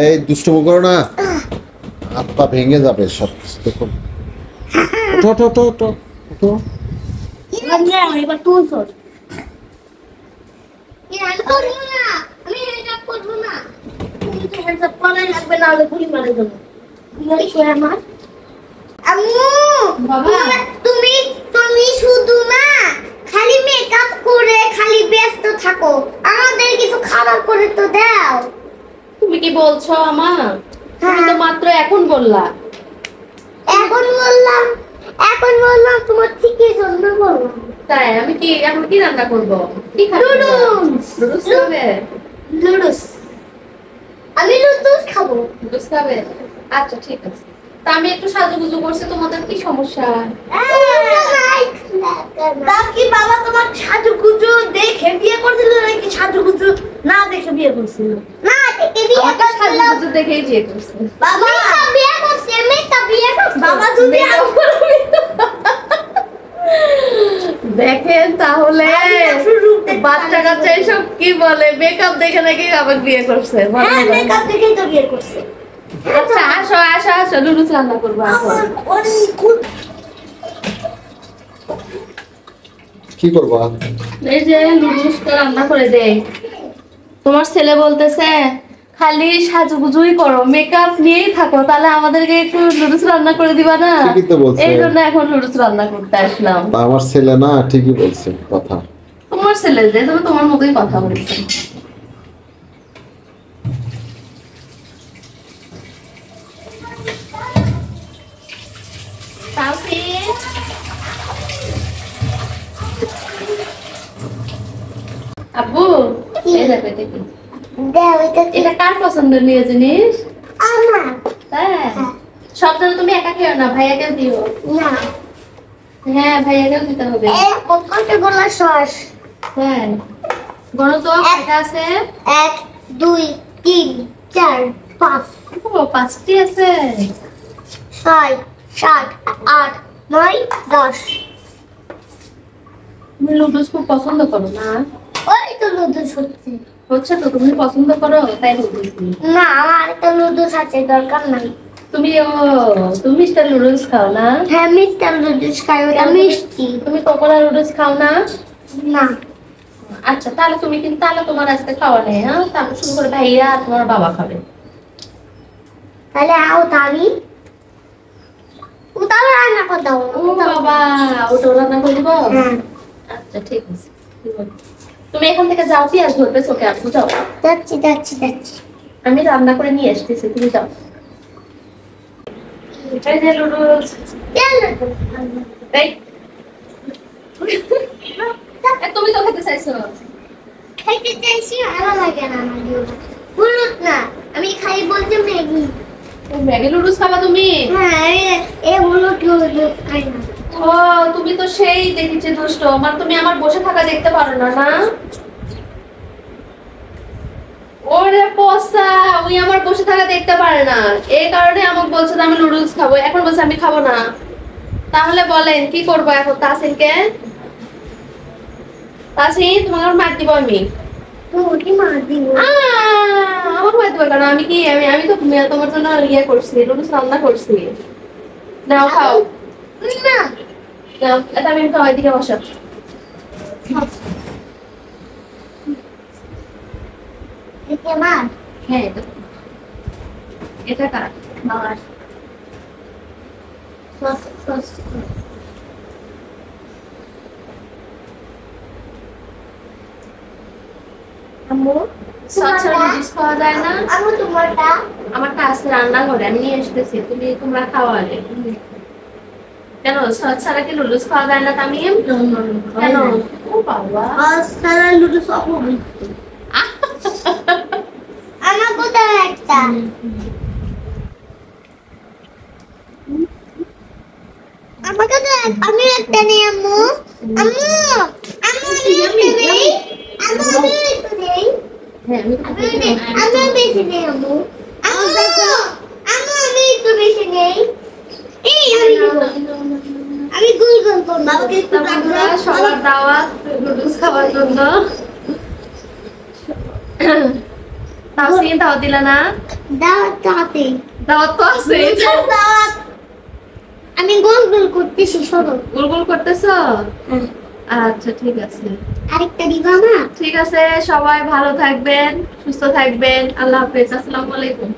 এই দুষ্টুমি করো না, হাত পা ভেঙে যাবে সব। দেখো ওঠো ওঠো ওঠো ওঠো। এবার তুই সর। আমি করবো না, আমি হেল্প করবো না। তুমি তো হেল্প করাই লাগবে, না হলে গুলি মারে দেবো। আমার আম্মু বাবা, তুমি তুমি শুধু না খালি মেকআপ করে খালি ব্যস্ত থাকো, আমাদের কিছু খাবার করে তো দাও। তুমি কি বলছো আমা? তুমি তো মাত্র এখন বললা। এখন বললাম তোমার ঠিকই জন্য বললাম। তাই আমি কি এখন কি রান্না করব? কি খাবো? নুডলস খাবে? নুডলস। আমি নুডলস খাবো। নুডলস খাবে? আচ্ছা ঠিক আছে। তা আমি একটু সাজুগুজু করছি, তোমাদের কি সমস্যা? বাকি বাবা তোমার সাজুগুজু দেখে বিয়ে করছিল নাকি সাজুগুজু না দেখে বিয়ে করছিল? না দেখে বিয়ে করছিল। সাজুগুজু দেখেই বিয়ে করছে। বাবা বিয়ে করছে, মেয়েটা বিয়ে করছে। বাবা যদি দেখেন তাহলে বাচ্চা কাচ্চা এসব কি বলে, মেকআপ দেখে নাকি আবার বিয়ে করছে। হ্যাঁ মেকআপ দেখেই তো বিয়ে করছে। আচ্ছা আসো আসো আসো, নুডলস রান্না করবো। কি করবা? এই যে নুডলস তো রান্না করে দেই। তোমার ছেলে বলতেছে খালি সাজুগুজুই করো, মেকআপ নিয়েই থাকো, তাহলে আমাদেরকে একটু নুডলস রান্না করে দিবা না? ঠিকই তো বলছে। এই জন্য এখন নুডলস রান্না করতে আসলাম। তা আমার ছেলে না, ঠিকই বলছে কথা। তোমার ছেলে যে তুমি তোমার মতোই কথা বলছো। আব্বু এই দেখো এটা কি? এটা কার পছন্দের নিয়ে জিনিস? আমার। তাই সব জানো তুমি একা খেও না, ভাইয়াকেও দিও। না হ্যাঁ ভাইয়াকেও দিতে হবে। কতগুলো সস? হ্যাঁ গণ তো কয়টা আছে? 1 2 3 4 5 ও 5টি আছে। 6 7 8 9 10। তুমি নুডলস খুব পছন্দ করো না? ওই তো নুডলস হচ্ছে। হচ্ছে তো, তুমি পছন্দ করো তাই নুডলস। না আমার একটা নুডলস আছে, দরকার নাই। তুমি তুমি মিস্টার নুডলস খাও না? হ্যাঁ মিস্টার নুডলস খাই, ওটা মিষ্টি। তুমি কোকোলা নুডলস খাও না? না আচ্ছা তাহলে তুমি কিন্তু তাহলে তোমার আজকে খাওয়া নেই। হ্যাঁ তারপর শুরু করে ভাইয়া আর তোমার বাবা খাবে। তাহলে আও তানি উতাল রান্না কর দাও। ও বাবা ওটা রান্না করে দিব? হ্যাঁ আচ্ছা ঠিক আছে। তুমি এখান থেকে যাও, পেঁয়াজ ধরবে চোখে, আপু যাও। যাচ্ছি যাচ্ছি যাচ্ছি। আমি রান্না করে নিয়ে আসতেছি, তুমি যাও। এই যে নুডলস। এই তুমি তো খেতে চাইছো? খাইতে চাইছি, ভালো লাগে না আমার এগুলো। হলুদ না, আমি খাই বলতে ম্যাগি। ম্যাগি নুডলস খাবা তুমি? হ্যাঁ এই হলুদ নুডলস খাই না। ও তুমি তো সেই দেখিছে দুষ্ট। মানে তুমি আমার বসে থাকা দেখতে পারো না না? ওরে পসা, ওই আমার বসে থাকা দেখতে পারে না, এই কারণে আমাকে বলছে যে আমি নুডলস খাবো। এখন বলছে আমি খাবো না। তাহলে বলেন কি করবো এখন? তাসিনকে তাসিন তোমাকে মার দিব আমি। তুমি মার দিও। আমার মার দিব কেন? আমি কি আমি তো তোমার জন্য ইয়ে করছি, নুডলস রান্না করছি। নাও খাও। না নাও এটা আমি খাওয়া, এদিকে বসো। এটা মার। হ্যাঁ এটা কার? মার। সস সস আম্মু সচ্ছল নুডলস খাওয়া যায় না? আম্মু তোমারটা? আমার কাছে রান্না করে আমি নিয়ে আসতেছি, তোমরা খাওয়া আগে। কেন সস ছাড়া কি নুডলস খাওয়া যায় না তামিম? কেন? ও বাবা সারা নুডলস অপবিত্র। আমার কোথায় একটা? আমাকে তো আমি একটা নেই আম্মু। আম্মু আম্মু আমি একটা নেই। আম্মু আমি একটা নেই। হ্যাঁ আমি বেশি নেই আম্মু। আম্মু আম্মু আমি একটু বেশি নেই। এই আমি গোল গোল বাবাকে একটু তা বন্ধুরা, সবার দাওয়াত নুডলস খাওয়ার জন্য। তাহসিন দাওয়াত দিলা না? দাওয়াত চাতে দাওয়াত তো আছে। দাওয়াত আমি গোল গোল করতেছি সরো গোল গোল করতেছো? আচ্ছা ঠিক আছে। আরেকটা দিবা না ঠিক আছে, সবাই ভালো থাকবেন, সুস্থ থাকবেন। আল্লাহ হাফেজ, আসসালামু আলাইকুম।